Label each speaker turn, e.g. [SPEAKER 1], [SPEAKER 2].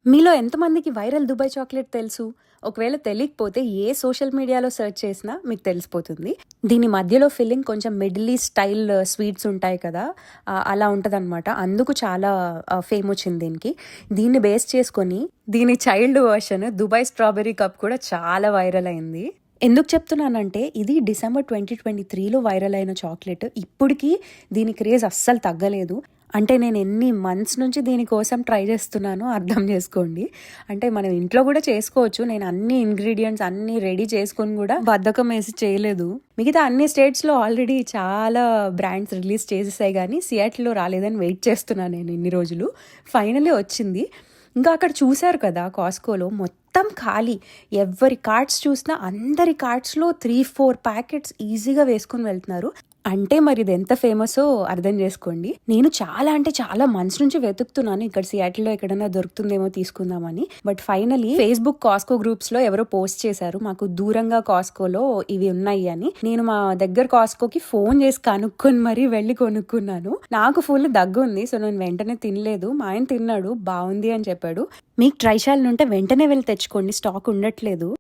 [SPEAKER 1] మీలో ఎంతమందికి viral Dubai chocolate తెలుసు? ఒకవేళ తెలియకపోతే ఏ సోషల్ మీడియాలో సెర్చ్ చేసినా మీకు తెలిసిపోతుంది. దీని మధ్యలో ఫిల్లింగ్ కొంచెం మిడిల్ ఈస్ట్ స్టైల్ స్వీట్స్ ఉంటాయి కదా! అలా ఉంటదనమాట. అందుకు చాలా ఫేమ్ వచ్చింది దీనికి. దీన్ని బేస్ చేసుకొని దీని child version Dubai strawberry cup కూడా చాలా వైరల్ అయింది. ఎందుకు చెప్తున్నానంటే ఇది డిసెంబర్ 2023లో వైరల్ అయిన చాక్లెట్. ఇప్పటికి దీని క్రేజ్ అస్సలు తగ్గలేదు. అంటే నేను ఎన్ని మంత్స్ నుంచి దీనికోసం ట్రై చేస్తున్నానో అర్థం చేసుకోండి. అంటే మనం ఇంట్లో కూడా చేసుకోవచ్చు. నేను అన్ని ఇంగ్రీడియంట్స్ అన్నీ రెడీ చేసుకొని కూడా బద్ధకం వేసి చేయలేదు. మిగతా అన్ని స్టేట్స్లో ఆల్రెడీ చాలా బ్రాండ్స్ రిలీజ్ చేసేసాయి కానీ సియాటిల్లో రాలేదని వెయిట్ చేస్తున్నాను నేను ఇన్ని రోజులు. ఫైనలీ వచ్చింది. ఇంకా అక్కడ చూశారు కదా కాస్కోలో మొత్తం ఖాళీ. ఎవరి కార్ట్స్ చూసినా అందరి కార్ట్స్లో 3-4 ప్యాకెట్స్ ఈజీగా వేసుకుని వెళ్తున్నారు. అంటే మరి ఇది ఎంత ఫేమసో అర్థం చేసుకోండి. నేను చాలా మంత్స్ నుంచి వెతుకుతున్నాను ఇక్కడ సియాటిల్లో ఎక్కడైనా దొరుకుతుందేమో తీసుకుందామని. But finally Facebook Costco groups లో ఎవరో పోస్ట్ చేశారు మాకు దూరంగా కాస్కోలో ఇవి ఉన్నాయి అని. నేను మా దగ్గర కాస్కోకి ఫోన్ చేసి కనుక్కొని మరీ వెళ్ళి కొనుక్కున్నాను. నాకు ఫుల్ దగ్గు ఉంది, సో నేను వెంటనే తినలేదు. మా ఆయన తిన్నాడు, బాగుంది అని చెప్పాడు. మీకు ట్రై చేయాలంటే వెంటనే వెళ్ళి తెచ్చుకోండి, స్టాక్ ఉండట్లేదు.